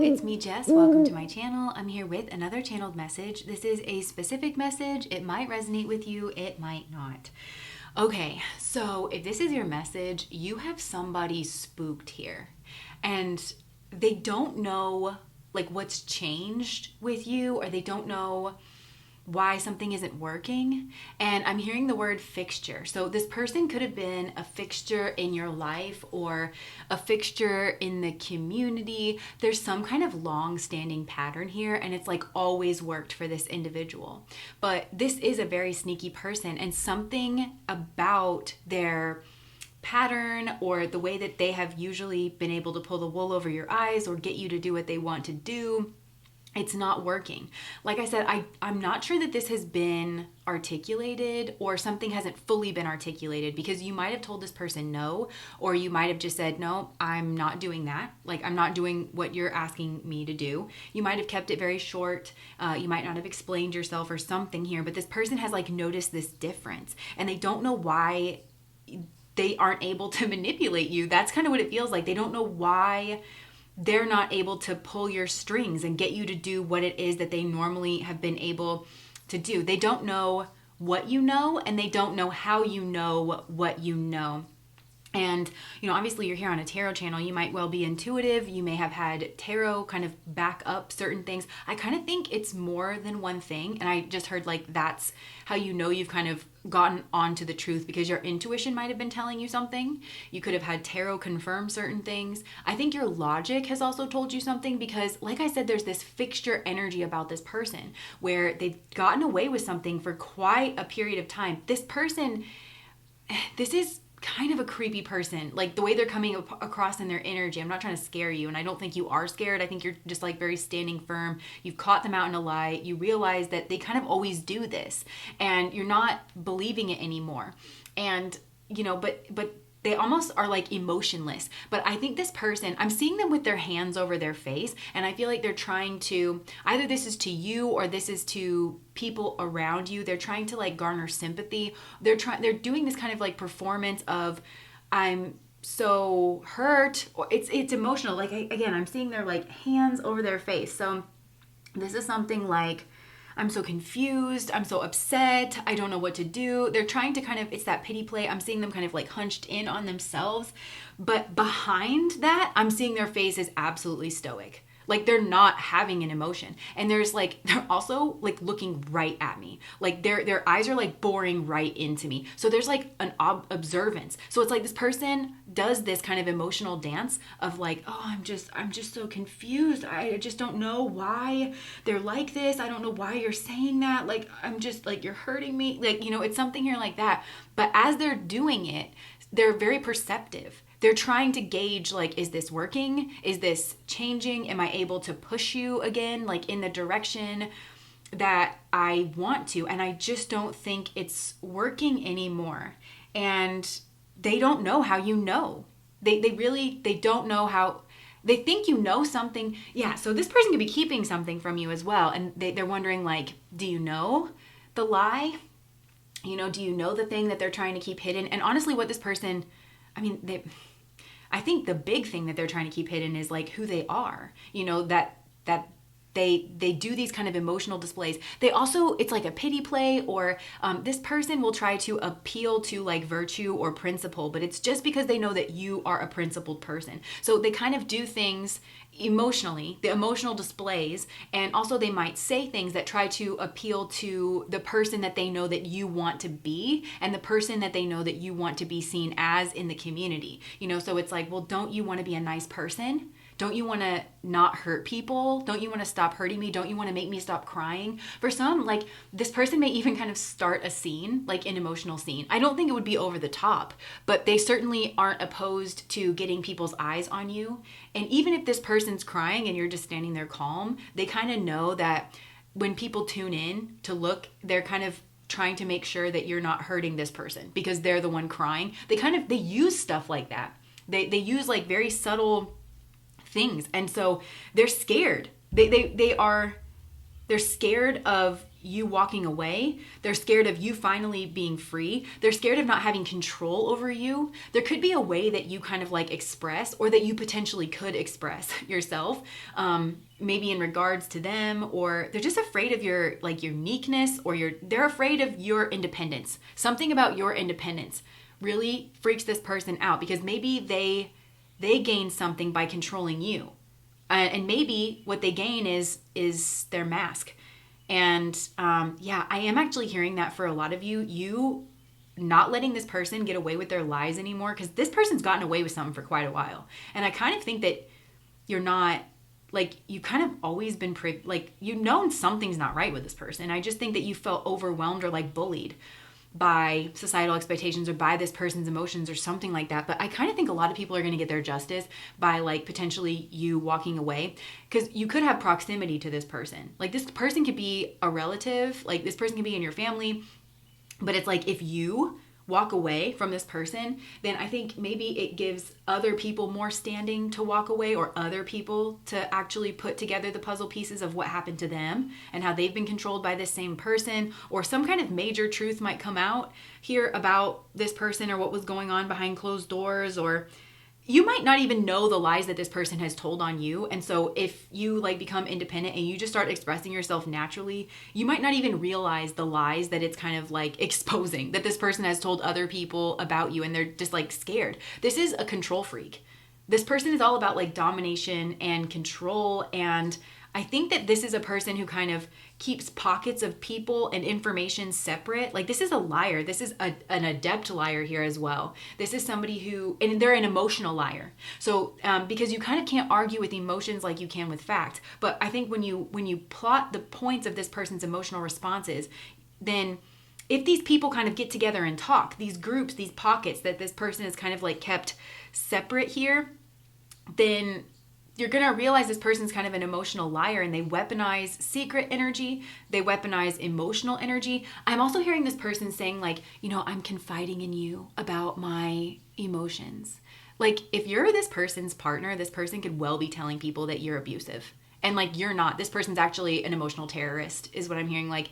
it's me, Jess. Welcome to my channel. I'm here with another channeled message. This is a specific message. It might resonate with you, it might not. Okay, so if this is your message, you have somebody spooked here. And they don't know like what's changed with you, or they don't know why something isn't working. And I'm hearing the word fixture. So this person could have been a fixture in your life or a fixture in the community. There's some kind of long-standing pattern here, and it's like always worked for this individual. But this is a very sneaky person, and something about their pattern or the way that they have usually been able to pull the wool over your eyes or get you to do what they want to do, it's not working. Like I said, I'm not sure that this has been articulated, or something hasn't fully been articulated, because you might have told this person no, or you might have just said, no, I'm not doing that. Like, I'm not doing what you're asking me to do. You might have kept it very short. You might not have explained yourself or something here, but this person has like noticed this difference, and they don't know why they aren't able to manipulate you. That's kind of what it feels like. They don't know why they're not able to pull your strings and get you to do what it is that they normally have been able to do. They don't know what you know, and they don't know how you know what you know. And, obviously you're here on a tarot channel. You might well be intuitive. You may have had tarot kind of back up certain things. I kind of think it's more than one thing. And I just heard like that's how you know you've kind of gotten onto the truth, because your intuition might have been telling you something. You could have had tarot confirm certain things. I think your logic has also told you something, because like I said, there's this fixture energy about this person where they've gotten away with something for quite a period of time. This is kind of a creepy person, like the way they're coming across in their energy. I'm not trying to scare you, and I don't think you are scared. I think you're just like very standing firm. You've caught them out in a lie. You realize that they kind of always do this, and you're not believing it anymore. And but they almost are like emotionless. But I think this person, I'm seeing them with their hands over their face, and I feel like they're trying to, either this is to you or this is to people around you. They're trying to like garner sympathy. They're doing this kind of like performance of, I'm so hurt, or it's emotional. Like again, I'm seeing their like hands over their face. So this is something like, I'm so confused, I'm so upset, I don't know what to do. They're trying to kind of, it's that pity play. I'm seeing them kind of like hunched in on themselves. But behind that, I'm seeing their face is absolutely stoic. Like they're not having an emotion. And they're also like looking right at me. Like their eyes are like boring right into me. So there's like an observance. So it's like this person does this kind of emotional dance of like, oh, I'm just so confused. I just don't know why they're like this. I don't know why you're saying that. Like, I'm just like, you're hurting me. Like, it's something here like that. But as they're doing it, they're very perceptive. They're trying to gauge, like, is this working? Is this changing? Am I able to push you again, like in the direction that I want to? And I just don't think it's working anymore. And they don't know how you know. They don't know how. They think you know something. Yeah, so this person could be keeping something from you as well. And they're wondering, like, do you know the lie? Do you know the thing that they're trying to keep hidden? And honestly, what this person, I think the big thing that they're trying to keep hidden is like who they are, that they do these kind of emotional displays. They also, it's like a pity play, or this person will try to appeal to like virtue or principle, but it's just because they know that you are a principled person. So they kind of do things emotionally, the emotional displays, and also they might say things that try to appeal to the person that they know that you want to be, and the person that they know that you want to be seen as in the community. So it's like, well, don't you want to be a nice person? Don't you want to not hurt people? Don't you want to stop hurting me? Don't you want to make me stop crying? For some, like, this person may even kind of start a scene, like an emotional scene. I don't think it would be over the top, but they certainly aren't opposed to getting people's eyes on you. And even if this person's crying and you're just standing there calm, they kind of know that when people tune in to look, they're kind of trying to make sure that you're not hurting this person because they're the one crying. They use stuff like that. They use like very subtle things, and so they're scared. They're scared of you walking away. They're scared of you finally being free. They're scared of not having control over you. There could be a way that you kind of like express, or that you potentially could express yourself, maybe in regards to them, or they're just afraid of your like uniqueness, or they're afraid of your independence. Something about your independence really freaks this person out, because maybe they gain something by controlling you. And maybe what they gain is their mask. And yeah, I am actually hearing that for a lot of you not letting this person get away with their lies anymore, because this person's gotten away with something for quite a while. And I kind of think that you're not, like, you kind of always been, like, you've known something's not right with this person. I just think that you felt overwhelmed or like bullied by societal expectations or by this person's emotions or something like that. But I kind of think a lot of people are going to get their justice by like potentially you walking away, because you could have proximity to this person. Like, this person could be a relative, like this person can be in your family, but it's like if you walk away from this person, then I think maybe it gives other people more standing to walk away, or other people to actually put together the puzzle pieces of what happened to them and how they've been controlled by this same person, or some kind of major truth might come out here about this person or what was going on behind closed doors, or you might not even know the lies that this person has told on you. And so if you like become independent and you just start expressing yourself naturally, you might not even realize the lies that it's kind of like exposing, that this person has told other people about you, and they're just like scared. This is a control freak. This person is all about like domination and control. And I think that this is a person who kind of keeps pockets of people and information separate. Like, this is a liar. This is an adept liar here as well. This is somebody who, and they're an emotional liar. So because you kind of can't argue with emotions like you can with fact. But I think when you plot the points of this person's emotional responses, then if these people kind of get together and talk, these groups, these pockets that this person is kind of like kept separate here, then you're going to realize this person's kind of an emotional liar, and they weaponize secret energy. They weaponize emotional energy. I'm also hearing this person saying like, you know, I'm confiding in you about my emotions. Like, if you're this person's partner, this person could well be telling people that you're abusive. And like, you're not. This person's actually an emotional terrorist is what I'm hearing. Like,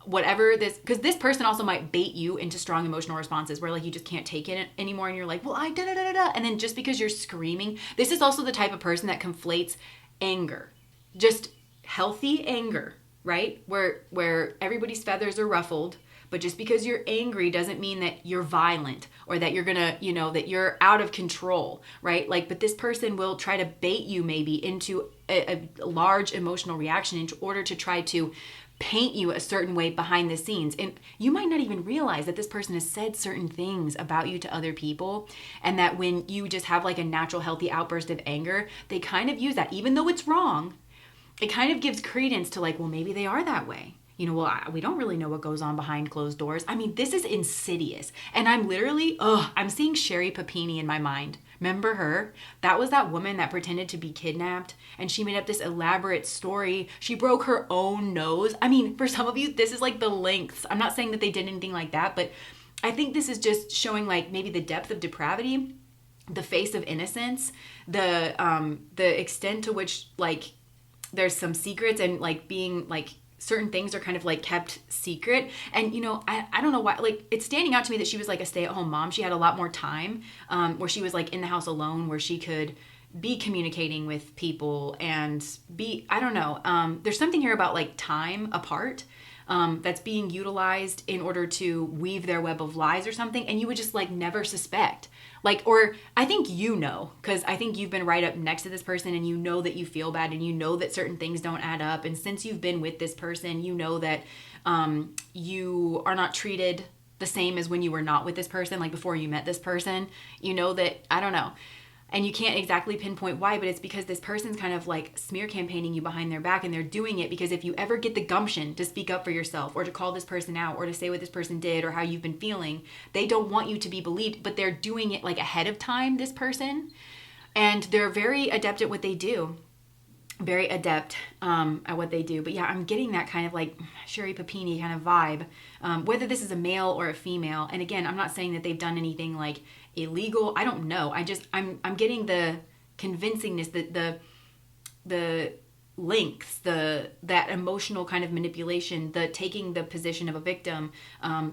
whatever this, because this person also might bait you into strong emotional responses where like you just can't take it anymore, and you're like, well, I da da da da, and then just because you're screaming, this is also the type of person that conflates anger, just healthy anger, right, where everybody's feathers are ruffled, but just because you're angry doesn't mean that you're violent, or that you're gonna, you know, that you're out of control, right? Like, but this person will try to bait you maybe into a large emotional reaction in order to try to paint you a certain way behind the scenes. And you might not even realize that this person has said certain things about you to other people, and that when you just have like a natural healthy outburst of anger, they kind of use that, even though it's wrong. It kind of gives credence to like, well, maybe they are that way. You know, well, we don't really know what goes on behind closed doors. I mean, this is insidious. And I'm literally, I'm seeing Sherry Papini in my mind. Remember her? That was that woman that pretended to be kidnapped, and she made up this elaborate story. She broke her own nose. I mean, for some of you, this is like the lengths. I'm not saying that they did anything like that, but I think this is just showing like maybe the depth of depravity, the face of innocence, the extent to which like there's some secrets, and like being like certain things are kind of like kept secret. And, you know, I don't know why, like, it's standing out to me that she was like a stay-at-home mom. She had a lot more time where she was like in the house alone, where she could be communicating with people and be, I don't know. There's something here about like time apart that's being utilized in order to weave their web of lies or something. And you would just like never suspect. Like, or I think you know, because I think you've been right up next to this person, and you know that you feel bad, and you know that certain things don't add up. And since you've been with this person, you know that you are not treated the same as when you were not with this person, like before you met this person. You know that, I don't know. And you can't exactly pinpoint why, but it's because this person's kind of like smear campaigning you behind their back, and they're doing it because if you ever get the gumption to speak up for yourself, or to call this person out, or to say what this person did, or how you've been feeling, they don't want you to be believed, but they're doing it like ahead of time, this person. And they're very adept at what they do. Very adept at what they do. But yeah, I'm getting that kind of like Sherry Papini kind of vibe, whether this is a male or a female. And again, I'm not saying that they've done anything like illegal. I don't know. I'm getting the convincingness, that the lengths, that emotional kind of manipulation, the taking the position of a victim,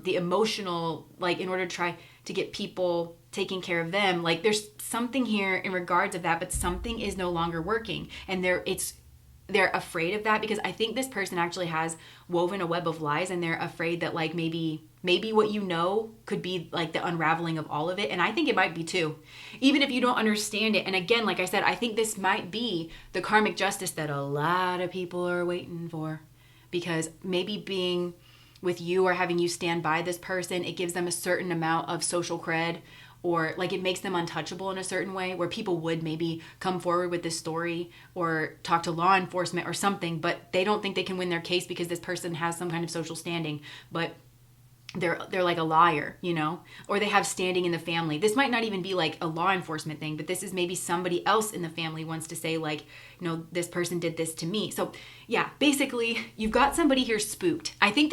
the emotional, like in order to try to get people taking care of them. Like there's something here in regards of that, but something is no longer working, and they're afraid of that, because I think this person actually has woven a web of lies, and they're afraid that like maybe what you know could be like the unraveling of all of it. And I think it might be too, even if you don't understand it. And again, like I said, I think this might be the karmic justice that a lot of people are waiting for, because maybe being with you or having you stand by this person, it gives them a certain amount of social cred, or like it makes them untouchable in a certain way, where people would maybe come forward with this story or talk to law enforcement or something, but they don't think they can win their case because this person has some kind of social standing, but they're like a liar, you know, or they have standing in the family. This might not even be like a law enforcement thing, but this is maybe somebody else in the family wants to say like, you know, this person did this to me. So yeah, basically you've got somebody here spooked. I think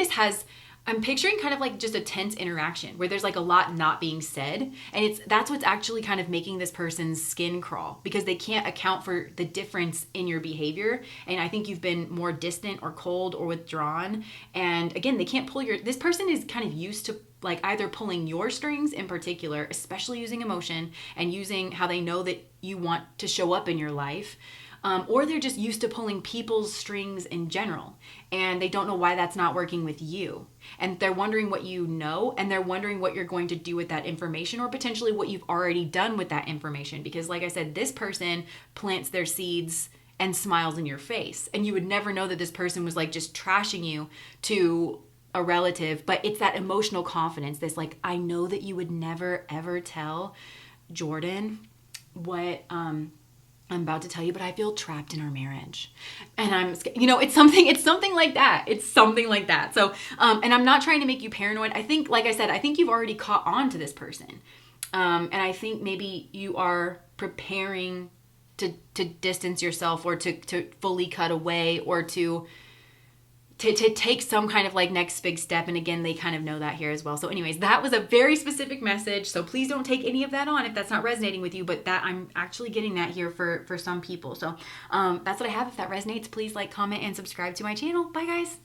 I'm picturing kind of like just a tense interaction where there's like a lot not being said. And that's what's actually kind of making this person's skin crawl, because they can't account for the difference in your behavior. And I think you've been more distant or cold or withdrawn. And again, they can't this person is kind of used to like either pulling your strings in particular, especially using emotion and using how they know that you want to show up in your life. Or they're just used to pulling people's strings in general, and they don't know why that's not working with you. And they're wondering what you know, and they're wondering what you're going to do with that information, or potentially what you've already done with that information. Because like I said, this person plants their seeds and smiles in your face, and you would never know that this person was like just trashing you to a relative. But it's that emotional confidence, this like, I know that you would never ever tell Jordan what I'm about to tell you, but I feel trapped in our marriage, and I'm, you know, it's something like that. It's something like that. So, and I'm not trying to make you paranoid. I think, like I said, I think you've already caught on to this person. And I think maybe you are preparing to distance yourself, or to fully cut away, or to take some kind of like next big step. And again, they kind of know that here as well. So anyways, that was a very specific message. So please don't take any of that on if that's not resonating with you, but that I'm actually getting that here for some people. So that's what I have. If that resonates, please like, comment, and subscribe to my channel. Bye guys.